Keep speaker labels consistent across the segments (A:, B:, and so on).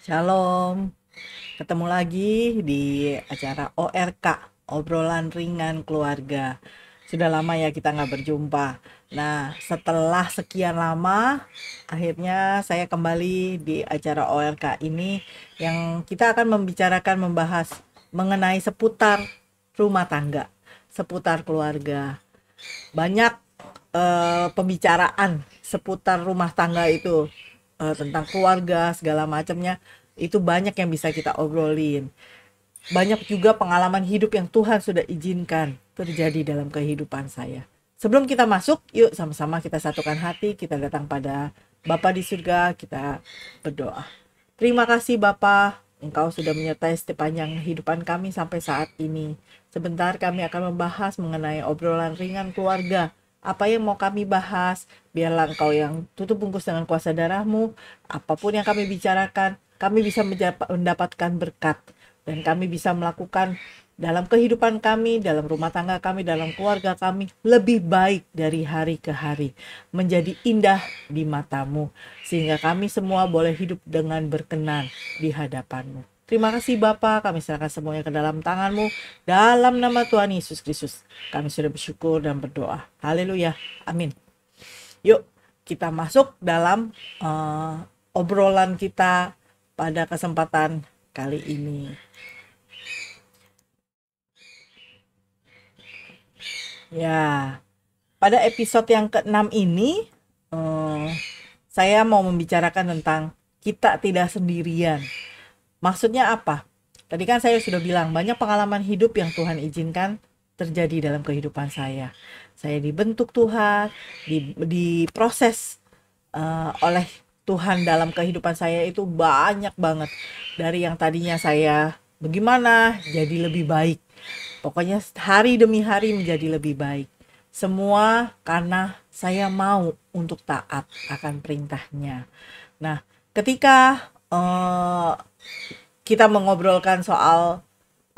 A: Shalom, ketemu lagi di acara ORK, obrolan ringan keluarga. Sudah lama ya kita nggak berjumpa. Nah, setelah sekian lama, akhirnya saya kembali di acara ORK ini yang kita akan membahas mengenai seputar rumah tangga, seputar keluarga. Banyak pembicaraan seputar rumah tangga itu, tentang keluarga segala macamnya, itu banyak yang bisa kita obrolin. Banyak juga pengalaman hidup yang Tuhan sudah izinkan terjadi dalam kehidupan saya. Sebelum kita masuk, yuk sama-sama kita satukan hati, kita datang pada Bapa di surga, kita berdoa. Terima kasih Bapa, Engkau sudah menyertai sepanjang kehidupan kami sampai saat ini. Sebentar kami akan membahas mengenai obrolan ringan keluarga. Apa yang mau kami bahas, biarlah Engkau yang tutup bungkus dengan kuasa darah-Mu. Apapun yang kami bicarakan, kami bisa mendapatkan berkat. Dan kami bisa melakukan dalam kehidupan kami, dalam rumah tangga kami, dalam keluarga kami, lebih baik dari hari ke hari. Menjadi indah di mata-Mu. Sehingga kami semua boleh hidup dengan berkenan di hadapan-Mu. Terima kasih Bapa, kami serahkan semuanya ke dalam tangan-Mu. Dalam nama Tuhan Yesus Kristus, kami sudah bersyukur dan berdoa. Haleluya. Amin. Yuk, kita masuk dalam obrolan kita pada kesempatan kali ini. Ya, pada episode yang ke-6 ini, saya mau membicarakan tentang kita tidak sendirian. Maksudnya apa? Tadi kan saya sudah bilang, banyak pengalaman hidup yang Tuhan izinkan terjadi dalam kehidupan saya. Saya dibentuk Tuhan, diproses oleh Tuhan dalam kehidupan saya itu banyak banget. Dari yang tadinya saya bagaimana, jadi lebih baik. Pokoknya hari demi hari menjadi lebih baik. Semua karena saya mau untuk taat akan perintahnya. Nah, ketika kita mengobrolkan soal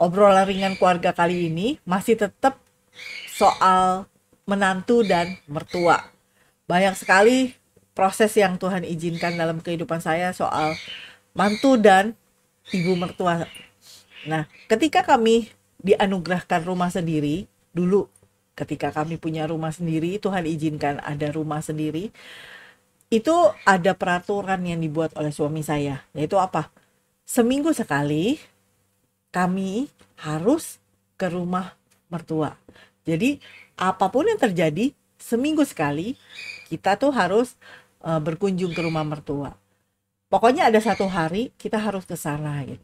A: obrolan ringan keluarga kali ini, masih tetap soal menantu dan mertua. Banyak sekali proses yang Tuhan izinkan dalam kehidupan saya soal mantu dan ibu mertua. Nah, ketika kami dianugerahkan rumah sendiri, dulu ketika kami punya rumah sendiri, Tuhan izinkan ada rumah sendiri, itu ada peraturan yang dibuat oleh suami saya, yaitu apa? Seminggu sekali kami harus ke rumah mertua. Jadi apapun yang terjadi, seminggu sekali kita tuh harus berkunjung ke rumah mertua. Pokoknya ada satu hari kita harus ke sana gitu.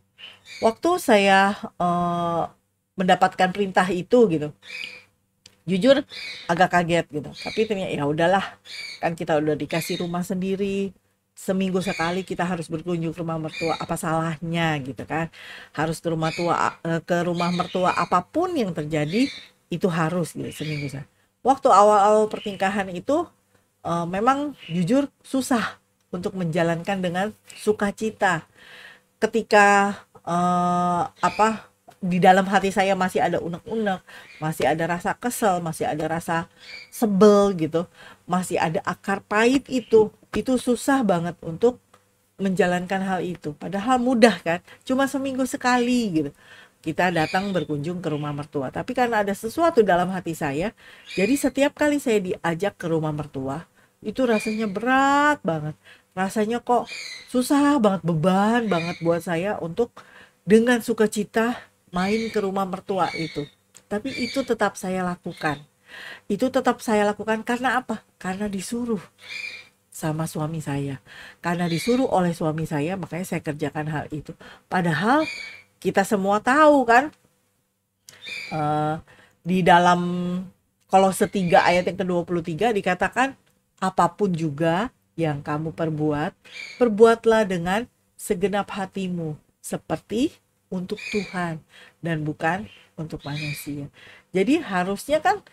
A: Waktu saya mendapatkan perintah itu gitu, jujur agak kaget gitu. Tapi ternyata ya udahlah, kan kita udah dikasih rumah sendiri, seminggu sekali kita harus berkunjung ke rumah mertua, apa salahnya gitu kan? Harus ke rumah tua, ke rumah mertua, apapun yang terjadi itu harus gitu seminggu sekali. Waktu awal-awal pertingkahan itu memang jujur susah untuk menjalankan dengan sukacita. Ketika apa, di dalam hati saya masih ada unek-unek, masih ada rasa kesel, masih ada rasa sebel gitu, masih ada akar pahit itu susah banget untuk menjalankan hal itu. Padahal mudah kan, cuma seminggu sekali gitu. Kita datang berkunjung ke rumah mertua. Tapi karena ada sesuatu dalam hati saya, jadi setiap kali saya diajak ke rumah mertua, itu rasanya berat banget. Rasanya kok susah banget, beban banget buat saya untuk dengan sukacita main ke rumah mertua itu. Tapi itu tetap saya lakukan. Itu tetap saya lakukan karena apa? Karena disuruh sama suami saya. Karena disuruh oleh suami saya, makanya saya kerjakan hal itu. Padahal kita semua tahu kan, eh, di dalam Kolose 3 ayat yang ke-23 dikatakan, apapun juga yang kamu perbuat, perbuatlah dengan segenap hatimu, seperti untuk Tuhan dan bukan untuk manusia. Jadi harusnya kan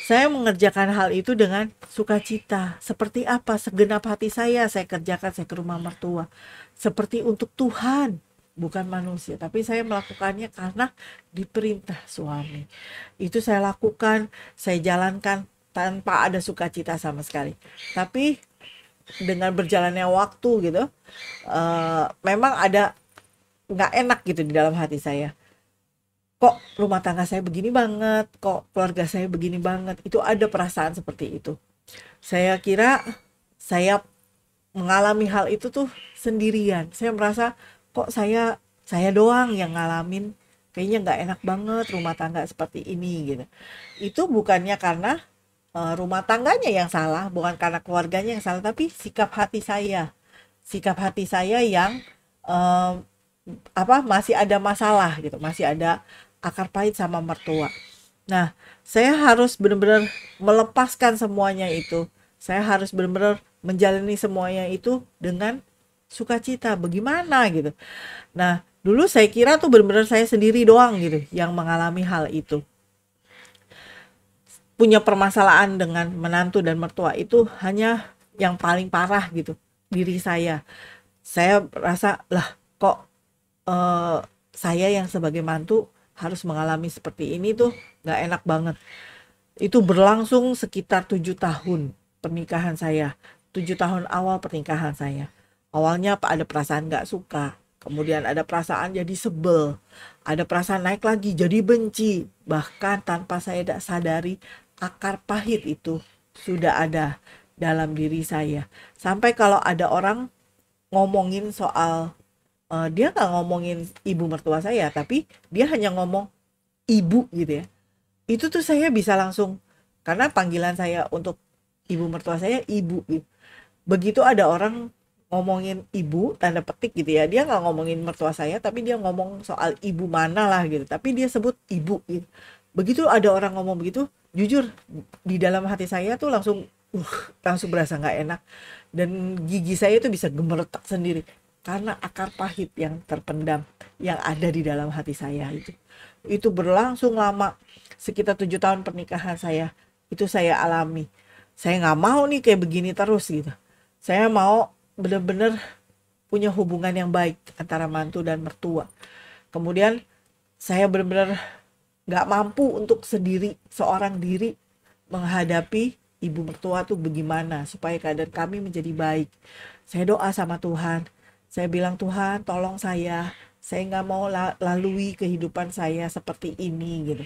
A: saya mengerjakan hal itu dengan sukacita. Seperti apa? Segenap hati saya kerjakan, saya ke rumah mertua. Seperti untuk Tuhan, bukan manusia. Tapi saya melakukannya karena diperintah suami. Itu saya lakukan, saya jalankan tanpa ada sukacita sama sekali. Tapi dengan berjalannya waktu gitu, memang ada nggak enak gitu di dalam hati saya. Kok rumah tangga saya begini banget, kok keluarga saya begini banget. Itu ada perasaan seperti itu. Saya kira saya mengalami hal itu tuh sendirian. Saya merasa kok saya doang yang ngalamin, kayaknya nggak enak banget rumah tangga seperti ini gitu. Itu bukannya karena rumah tangganya yang salah, bukan karena keluarganya yang salah, tapi sikap hati saya. Sikap hati saya yang eh, masih ada masalah gitu, masih ada akar pahit sama mertua. Nah, saya harus benar-benar melepaskan semuanya itu. Saya harus benar-benar menjalani semuanya itu dengan sukacita. Bagaimana gitu. Nah, dulu saya kira tuh benar-benar saya sendiri doang gitu yang mengalami hal itu. Punya permasalahan dengan menantu dan mertua itu hanya yang paling parah gitu, diri saya. Saya rasa, lah kok saya yang sebagai mantu harus mengalami seperti ini tuh nggak enak banget. Itu berlangsung sekitar 7 tahun pernikahan saya. 7 tahun awal pernikahan saya. Awalnya ada perasaan nggak suka. Kemudian ada perasaan jadi sebel. Ada perasaan naik lagi jadi benci. Bahkan tanpa saya sadari, akar pahit itu sudah ada dalam diri saya. Sampai kalau ada orang ngomongin soal, dia nggak ngomongin ibu mertua saya, tapi dia hanya ngomong ibu gitu ya. Itu tuh saya bisa langsung, karena panggilan saya untuk ibu mertua saya ibu gitu. Begitu ada orang ngomongin ibu tanda petik gitu ya, dia nggak ngomongin mertua saya tapi dia ngomong soal ibu mana lah gitu, tapi dia sebut ibu gitu. Begitu ada orang ngomong begitu, jujur di dalam hati saya tuh langsung langsung berasa nggak enak, dan gigi saya itu bisa gemeretak sendiri karena akar pahit yang terpendam yang ada di dalam hati saya itu berlangsung lama. Sekitar 7 tahun pernikahan saya itu saya alami. Saya nggak mau nih kayak begini terus gitu. Saya mau benar-benar punya hubungan yang baik antara mantu dan mertua. Kemudian saya benar-benar nggak mampu untuk sendiri, seorang diri menghadapi ibu mertua tuh bagaimana supaya keadaan kami menjadi baik. Saya doa sama Tuhan. Saya bilang, Tuhan tolong saya nggak mau lalui kehidupan saya seperti ini gitu.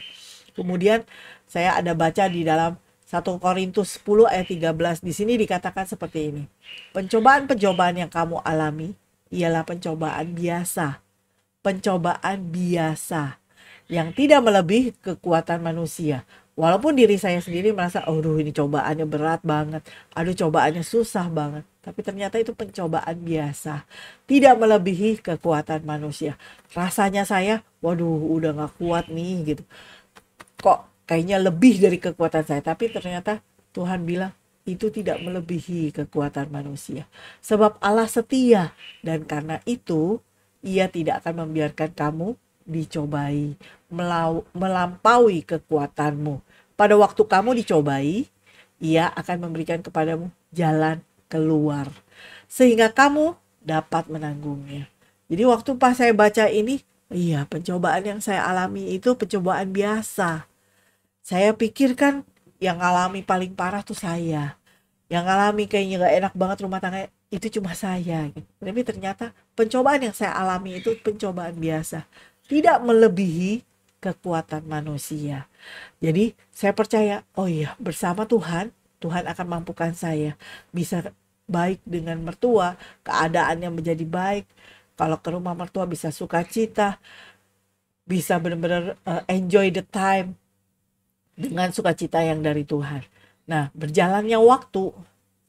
A: Kemudian saya ada baca di dalam 1 Korintus 10 ayat 13. Di sini dikatakan seperti ini. Pencobaan-pencobaan yang kamu alami ialah pencobaan biasa. Pencobaan biasa yang tidak melebihi kekuatan manusia. Walaupun diri saya sendiri merasa, aduh ini cobaannya berat banget, aduh cobaannya susah banget. Tapi ternyata itu pencobaan biasa, tidak melebihi kekuatan manusia. Rasanya saya, waduh udah gak kuat nih gitu. Kok kayaknya lebih dari kekuatan saya. Tapi ternyata Tuhan bilang, itu tidak melebihi kekuatan manusia. Sebab Allah setia, dan karena itu Ia tidak akan membiarkan kamu dicobai melampaui kekuatanmu. Pada waktu kamu dicobai, Ia akan memberikan kepadamu jalan keluar sehingga kamu dapat menanggungnya. Jadi waktu pas saya baca ini, iya, pencobaan yang saya alami itu pencobaan biasa. Saya pikirkan yang alami paling parah tuh saya. Yang alami kayaknya gak enak banget rumah tangga itu cuma saya gitu. Tapi ternyata pencobaan yang saya alami itu pencobaan biasa, tidak melebihi kekuatan manusia. Jadi saya percaya, oh iya, bersama Tuhan, Tuhan akan mampukan saya bisa baik dengan mertua, keadaannya menjadi baik. Kalau ke rumah mertua bisa sukacita, bisa benar-benar enjoy the time dengan sukacita yang dari Tuhan. Nah, berjalannya waktu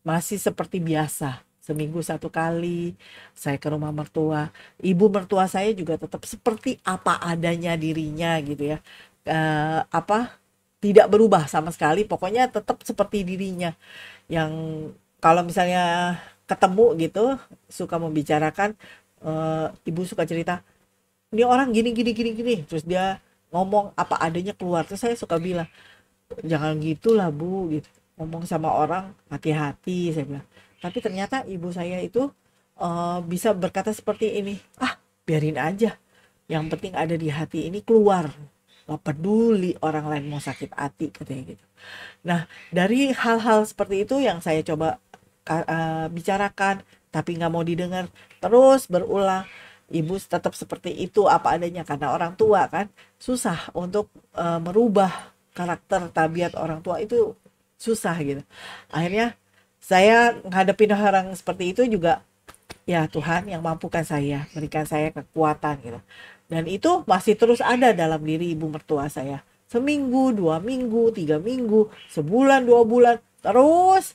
A: masih seperti biasa. Seminggu 1 kali saya ke rumah mertua. Ibu mertua saya juga tetap seperti apa adanya dirinya gitu ya. Tidak berubah sama sekali. Pokoknya tetap seperti dirinya. Yang kalau misalnya ketemu gitu, suka membicarakan, ibu suka cerita, ini orang gini. Terus dia ngomong apa adanya keluar. Terus saya suka bilang, jangan gitulah Bu gitu. Ngomong sama orang hati-hati, saya bilang. Tapi ternyata ibu saya itu bisa berkata seperti ini, biarin aja, yang penting ada di hati ini keluar, gak peduli orang lain mau sakit hati, katanya gitu. Nah, dari hal-hal seperti itu yang saya coba bicarakan tapi nggak mau didengar, terus berulang, ibu tetap seperti itu apa adanya karena orang tua kan susah untuk merubah karakter tabiat orang tua itu, susah gitu. Akhirnya saya ngadepin orang seperti itu juga, ya Tuhan yang mampukan saya, berikan saya kekuatan gitu. Dan itu masih terus ada dalam diri ibu mertua saya. Seminggu, 2 minggu, 3 minggu, sebulan, 2 bulan. Terus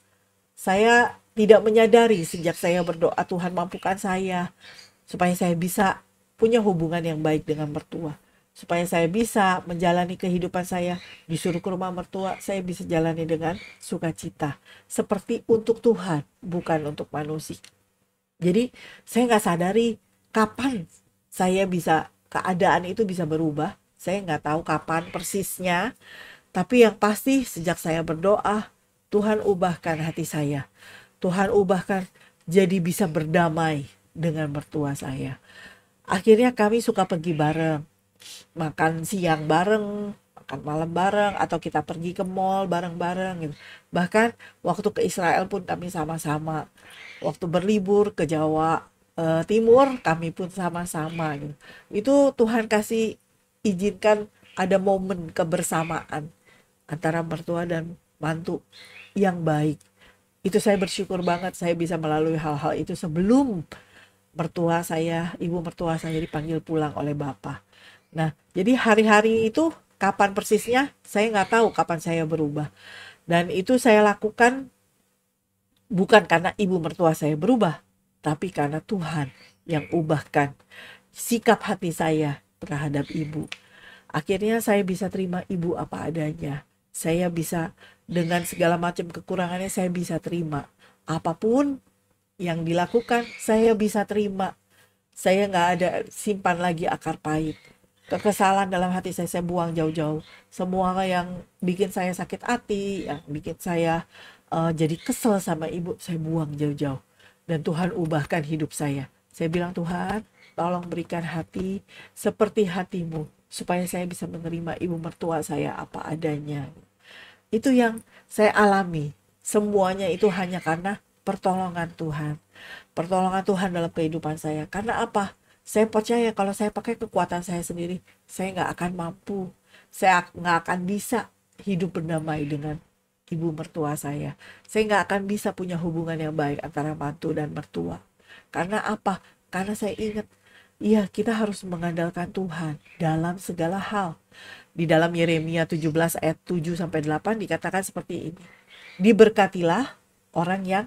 A: saya tidak menyadari sejak saya berdoa Tuhan mampukan saya. Supaya saya bisa punya hubungan yang baik dengan mertua. Supaya saya bisa menjalani kehidupan saya. Disuruh ke rumah mertua, saya bisa jalani dengan sukacita. Seperti untuk Tuhan, bukan untuk manusia. Jadi saya nggak sadari kapan saya bisa, keadaan itu bisa berubah. Saya nggak tahu kapan persisnya. Tapi yang pasti sejak saya berdoa, Tuhan ubahkan hati saya. Tuhan ubahkan jadi bisa berdamai dengan mertua saya. Akhirnya kami suka pergi bareng. Makan siang bareng, makan malam bareng, atau kita pergi ke mall bareng-bareng gitu. Bahkan waktu ke Israel pun kami sama-sama. Waktu berlibur ke Jawa Timur kami pun sama-sama gitu. Itu Tuhan kasih izinkan ada momen kebersamaan antara mertua dan mantu yang baik. Itu saya bersyukur banget saya bisa melalui hal-hal itu sebelum mertua saya, ibu mertua saya dipanggil pulang oleh Bapak. Nah, jadi hari-hari itu kapan persisnya saya nggak tahu kapan saya berubah. Dan itu saya lakukan bukan karena ibu mertua saya berubah, tapi karena Tuhan yang ubahkan sikap hati saya terhadap ibu. Akhirnya saya bisa terima ibu apa adanya. Saya bisa dengan segala macam kekurangannya saya bisa terima. Apapun yang dilakukan saya bisa terima. Saya nggak ada simpan lagi akar pahit. Kekesalan dalam hati saya buang jauh-jauh. Semua yang bikin saya sakit hati, yang bikin saya jadi kesel sama ibu, saya buang jauh-jauh. Dan Tuhan ubahkan hidup saya. Saya bilang, Tuhan, tolong berikan hati seperti hatimu, supaya saya bisa menerima ibu mertua saya apa adanya. Itu yang saya alami. Semuanya itu hanya karena pertolongan Tuhan. Pertolongan Tuhan dalam kehidupan saya. Karena apa? Saya percaya kalau saya pakai kekuatan saya sendiri, saya nggak akan mampu. Saya nggak akan bisa hidup berdamai dengan ibu mertua saya. Saya nggak akan bisa punya hubungan yang baik antara mantu dan mertua. Karena apa? Karena saya ingat, iya kita harus mengandalkan Tuhan dalam segala hal. Di dalam Yeremia 17 ayat 7-8 dikatakan seperti ini. Diberkatilah orang yang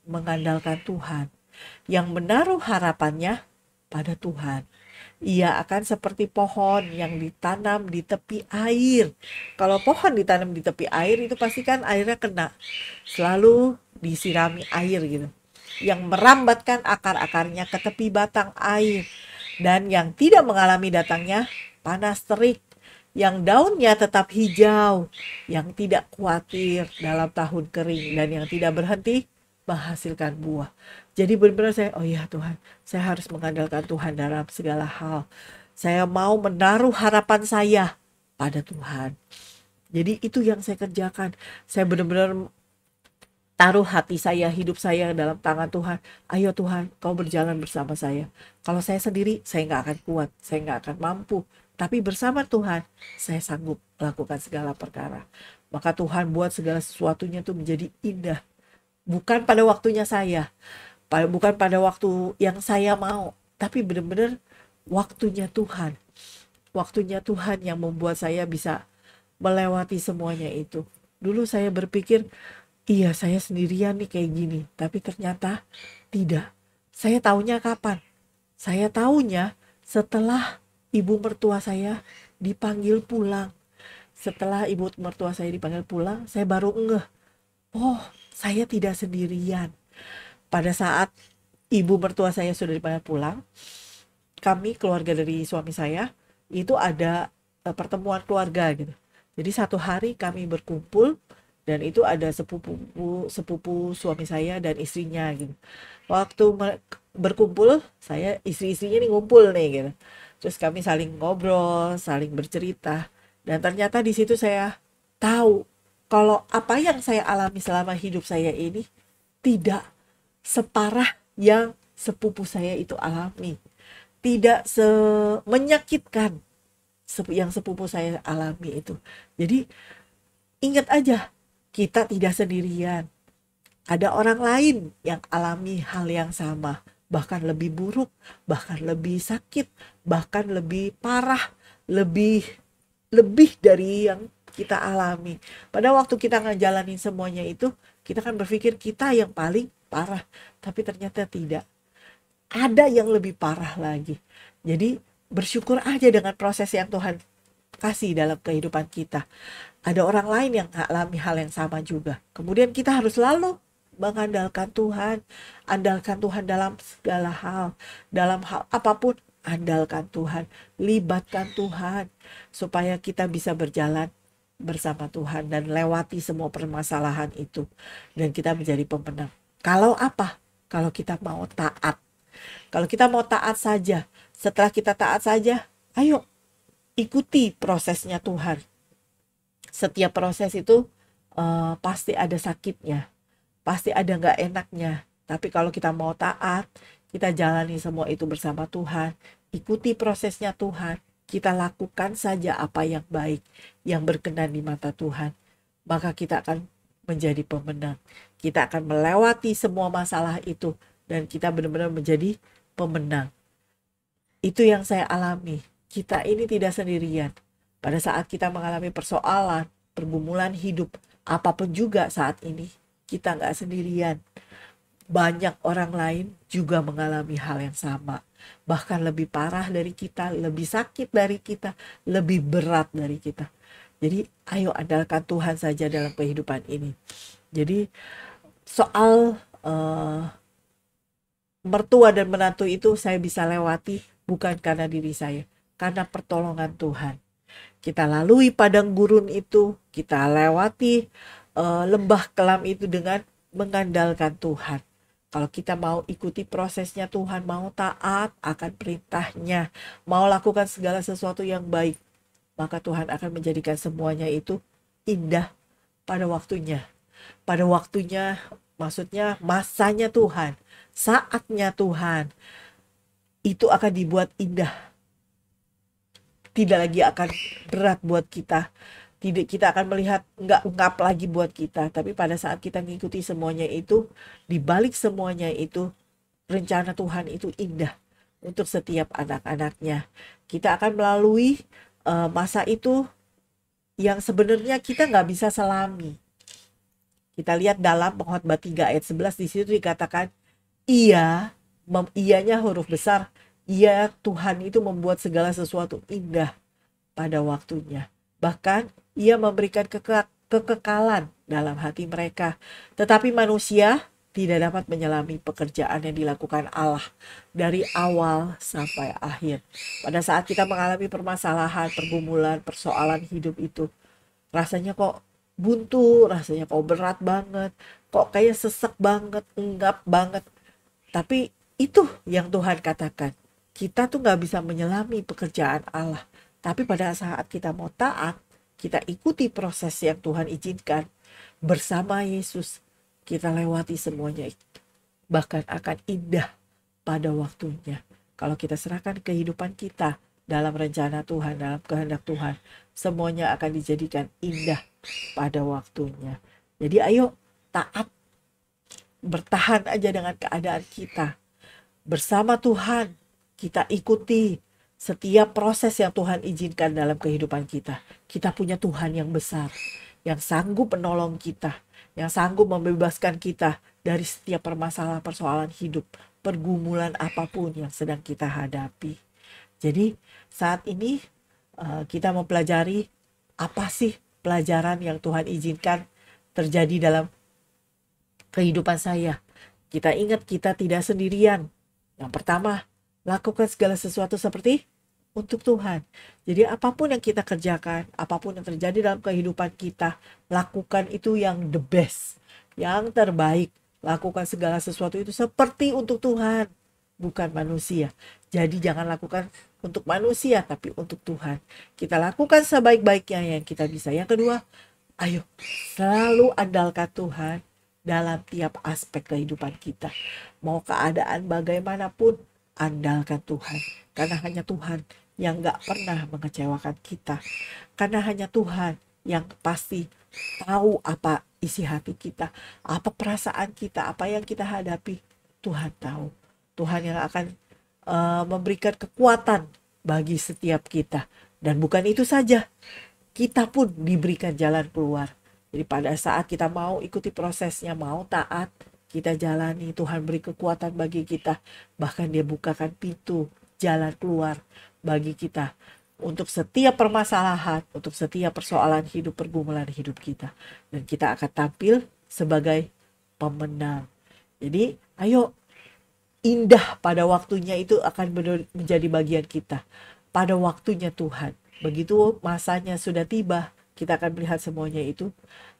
A: mengandalkan Tuhan, yang menaruh harapannya pada Tuhan. Ia akan seperti pohon yang ditanam di tepi air. Kalau pohon ditanam di tepi air itu pasti kan airnya kena. Selalu disirami air gitu. Yang merambatkan akar-akarnya ke tepi batang air. Dan yang tidak mengalami datangnya panas terik. Yang daunnya tetap hijau. Yang tidak khawatir dalam tahun kering. Dan yang tidak berhenti menghasilkan buah. Jadi benar-benar saya, oh ya Tuhan, saya harus mengandalkan Tuhan dalam segala hal. Saya mau menaruh harapan saya pada Tuhan. Jadi itu yang saya kerjakan. Saya benar-benar taruh hati saya, hidup saya dalam tangan Tuhan. Ayo Tuhan, kau berjalan bersama saya. Kalau saya sendiri, saya nggak akan kuat. Saya nggak akan mampu. Tapi bersama Tuhan, saya sanggup melakukan segala perkara. Maka Tuhan buat segala sesuatunya itu menjadi indah. Bukan pada waktunya saya. Bukan pada waktu yang saya mau, tapi benar-benar waktunya Tuhan. Waktunya Tuhan yang membuat saya bisa melewati semuanya itu. Dulu saya berpikir, iya saya sendirian nih kayak gini. Tapi ternyata tidak. Saya taunya kapan? Saya taunya setelah ibu mertua saya dipanggil pulang. Setelah ibu mertua saya dipanggil pulang, saya baru ngeh. Oh, saya tidak sendirian. Pada saat ibu mertua saya sudah dipanggil pulang, kami keluarga dari suami saya itu ada pertemuan keluarga gitu. Jadi satu hari kami berkumpul dan itu ada sepupu suami saya dan istrinya gitu. Waktu berkumpul, saya istri-istrinya nih ngumpul nih gitu. Terus kami saling ngobrol, saling bercerita, dan ternyata di situ saya tahu kalau apa yang saya alami selama hidup saya ini tidak separah yang sepupu saya itu alami. Tidak menyakitkan yang sepupu saya alami itu. Jadi ingat aja, kita tidak sendirian. Ada orang lain yang alami hal yang sama, bahkan lebih buruk, bahkan lebih sakit, bahkan lebih parah, lebih lebih dari yang kita alami. Pada waktu kita ngejalanin semuanya itu, kita kan berpikir kita yang paling parah, tapi ternyata tidak. Ada yang lebih parah lagi. Jadi bersyukur aja dengan proses yang Tuhan kasih dalam kehidupan kita. Ada orang lain yang alami hal yang sama juga. Kemudian kita harus selalu mengandalkan Tuhan. Andalkan Tuhan dalam segala hal. Dalam hal apapun, andalkan Tuhan. Libatkan Tuhan. Supaya kita bisa berjalan bersama Tuhan dan lewati semua permasalahan itu. Dan kita menjadi pemenang. Kalau apa? Kalau kita mau taat. Kalau kita mau taat saja. Setelah kita taat saja, ayo ikuti prosesnya Tuhan. Setiap proses itu pasti ada sakitnya, pasti ada gak enaknya. Tapi kalau kita mau taat, kita jalani semua itu bersama Tuhan. Ikuti prosesnya Tuhan. Kita lakukan saja apa yang baik, yang berkenan di mata Tuhan. Maka kita akan menjadi pemenang. Kita akan melewati semua masalah itu. Dan kita benar-benar menjadi pemenang. Itu yang saya alami. Kita ini tidak sendirian. Pada saat kita mengalami persoalan, pergumulan hidup, apapun juga saat ini, kita nggak sendirian. Banyak orang lain juga mengalami hal yang sama. Bahkan lebih parah dari kita, lebih sakit dari kita, lebih berat dari kita. Jadi ayo andalkan Tuhan saja dalam kehidupan ini. Jadi soal mertua dan menantu itu saya bisa lewati bukan karena diri saya, karena pertolongan Tuhan. Kita lalui padang gurun itu, kita lewati lembah kelam itu dengan mengandalkan Tuhan. Kalau kita mau ikuti prosesnya Tuhan, mau taat akan perintahnya, mau lakukan segala sesuatu yang baik, maka Tuhan akan menjadikan semuanya itu indah pada waktunya. Pada waktunya, maksudnya masanya Tuhan, saatnya Tuhan, itu akan dibuat indah. Tidak lagi akan berat buat kita. Tidak, kita akan melihat nggak ungkap lagi buat kita. Tapi pada saat kita mengikuti semuanya itu, di balik semuanya itu, rencana Tuhan itu indah untuk setiap anak-anaknya. Kita akan melalui masa itu yang sebenarnya kita nggak bisa selami. Kita lihat dalam Pengkhotbah 3 ayat 11, di situ dikatakan, iyanya huruf besar, ia Tuhan itu membuat segala sesuatu indah pada waktunya. Bahkan ia memberikan kekekalan dalam hati mereka. Tetapi manusia tidak dapat menyelami pekerjaan yang dilakukan Allah dari awal sampai akhir. Pada saat kita mengalami permasalahan, pergumulan, persoalan hidup itu, rasanya kok buntu, rasanya kok berat banget, kok kayak sesek banget, enggap banget. Tapi itu yang Tuhan katakan. Kita tuh gak bisa menyelami pekerjaan Allah. Tapi pada saat kita mau taat, kita ikuti proses yang Tuhan izinkan. Bersama Yesus, kita lewati semuanya itu. Bahkan akan indah pada waktunya. Kalau kita serahkan kehidupan kita dalam rencana Tuhan, dalam kehendak Tuhan, semuanya akan dijadikan indah pada waktunya. Jadi ayo taat. Bertahan aja dengan keadaan kita. Bersama Tuhan, kita ikuti setiap proses yang Tuhan izinkan dalam kehidupan kita. Kita punya Tuhan yang besar, yang sanggup menolong kita, yang sanggup membebaskan kita dari setiap permasalahan-persoalan hidup, pergumulan apapun yang sedang kita hadapi. Jadi saat ini kita mempelajari apa sih pelajaran yang Tuhan izinkan terjadi dalam kehidupan saya. Kita ingat kita tidak sendirian. Yang pertama, lakukan segala sesuatu seperti untuk Tuhan. Jadi apapun yang kita kerjakan, apapun yang terjadi dalam kehidupan kita, lakukan itu yang the best, yang terbaik. Lakukan segala sesuatu itu seperti untuk Tuhan, bukan manusia. Jadi jangan lakukan untuk manusia, tapi untuk Tuhan. Kita lakukan sebaik-baiknya yang kita bisa. Yang kedua, ayo selalu andalkan Tuhan. dalam tiap aspek kehidupan kita. Mau keadaan bagaimanapun, andalkan Tuhan. Karena hanya Tuhan yang gak pernah mengecewakan kita. Karena hanya Tuhan yang pasti tahu apa isi hati kita, apa perasaan kita, apa yang kita hadapi. Tuhan tahu. Tuhan yang akan memberikan kekuatan bagi setiap kita. Dan bukan itu saja, kita pun diberikan jalan keluar. Jadi pada saat kita mau ikuti prosesnya, mau taat, kita jalani, Tuhan beri kekuatan bagi kita. Bahkan Dia bukakan pintu jalan keluar bagi kita untuk setiap permasalahan, untuk setiap persoalan hidup, pergumulan hidup kita. Dan kita akan tampil sebagai pemenang. Jadi ayo, indah pada waktunya itu akan menjadi bagian kita. Pada waktunya Tuhan. Begitu masanya sudah tiba, kita akan melihat semuanya itu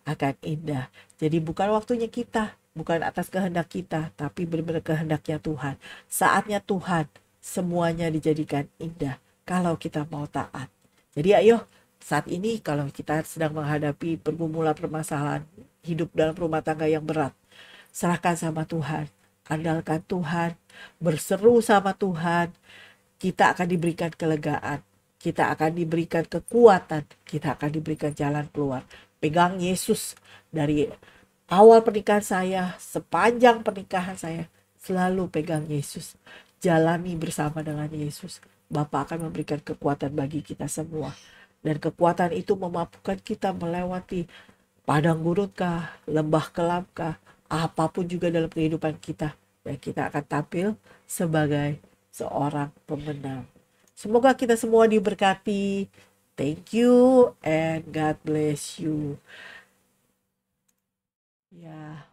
A: akan indah. Jadi bukan waktunya kita, bukan atas kehendak kita, tapi benar-benar kehendaknya Tuhan. Saatnya Tuhan, semuanya dijadikan indah kalau kita mau taat. Jadi ayo, saat ini kalau kita sedang menghadapi pergumulan permasalahan hidup dalam rumah tangga yang berat, serahkan sama Tuhan, andalkan Tuhan, berseru sama Tuhan. Kita akan diberikan kelegaan, kita akan diberikan kekuatan, kita akan diberikan jalan keluar. Pegang Yesus. Dari awal pernikahan saya, sepanjang pernikahan saya, selalu pegang Yesus. Jalani bersama dengan Yesus. Bapa akan memberikan kekuatan bagi kita semua. Dan kekuatan itu memampukan kita melewati padang gurun kah, lembah kelam kah, apapun juga dalam kehidupan kita. Dan kita akan tampil sebagai seorang pemenang. Semoga kita semua diberkati. Thank you and God bless you. Ya.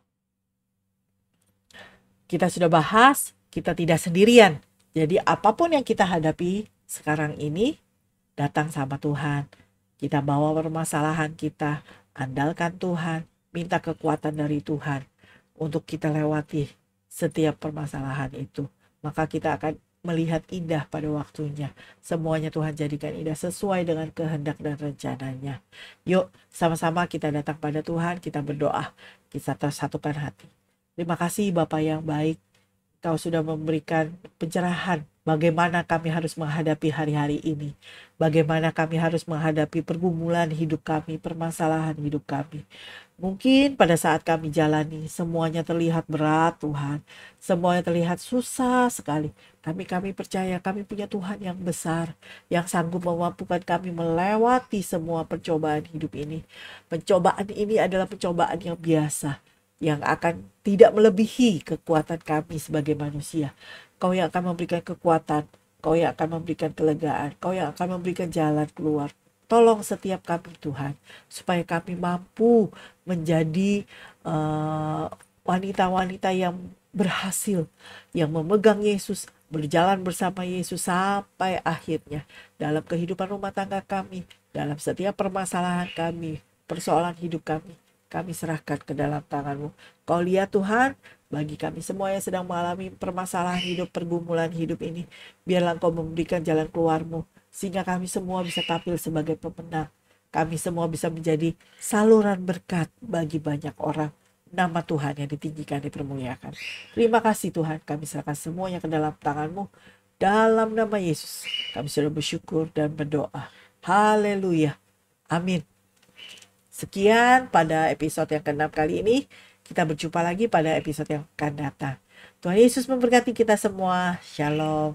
A: Kita sudah bahas, kita tidak sendirian. Jadi apapun yang kita hadapi sekarang ini, datang sama Tuhan. Kita bawa permasalahan kita, andalkan Tuhan, minta kekuatan dari Tuhan untuk kita lewati setiap permasalahan itu. Maka kita akan melihat indah pada waktunya. Semuanya Tuhan jadikan indah sesuai dengan kehendak dan rencananya. Yuk, sama-sama kita datang pada Tuhan, kita berdoa, kita tersatukan hati. Terima kasih Bapa yang baik, Kau sudah memberikan pencerahan bagaimana kami harus menghadapi hari-hari ini. Bagaimana kami harus menghadapi pergumulan hidup kami, permasalahan hidup kami. Mungkin pada saat kami jalani semuanya terlihat berat Tuhan. Semuanya terlihat susah sekali. Kami percaya kami punya Tuhan yang besar. Yang sanggup memampukan kami melewati semua percobaan hidup ini. Pencobaan ini adalah pencobaan yang biasa. Yang akan tidak melebihi kekuatan kami sebagai manusia. Kau yang akan memberikan kekuatan, Kau yang akan memberikan kelegaan, Kau yang akan memberikan jalan keluar. Tolong setiap kami Tuhan, supaya kami mampu menjadi wanita-wanita yang berhasil, yang memegang Yesus, berjalan bersama Yesus sampai akhirnya. Dalam kehidupan rumah tangga kami, dalam setiap permasalahan kami, persoalan hidup kami serahkan ke dalam tangan-Mu. Kau lihat Tuhan, bagi kami semua yang sedang mengalami permasalahan hidup, pergumulan hidup ini, biarlah Engkau memberikan jalan keluar-Mu, sehingga kami semua bisa tampil sebagai pemenang. Kami semua bisa menjadi saluran berkat bagi banyak orang. Nama Tuhan yang ditinggikan, dipermuliakan. Terima kasih Tuhan, kami serahkan semuanya ke dalam tangan-Mu. Dalam nama Yesus, kami sudah bersyukur dan berdoa. Haleluya. Amin. Sekian pada episode yang ke-6 kali ini. Kita berjumpa lagi pada episode yang akan datang. Tuhan Yesus memberkati kita semua. Shalom.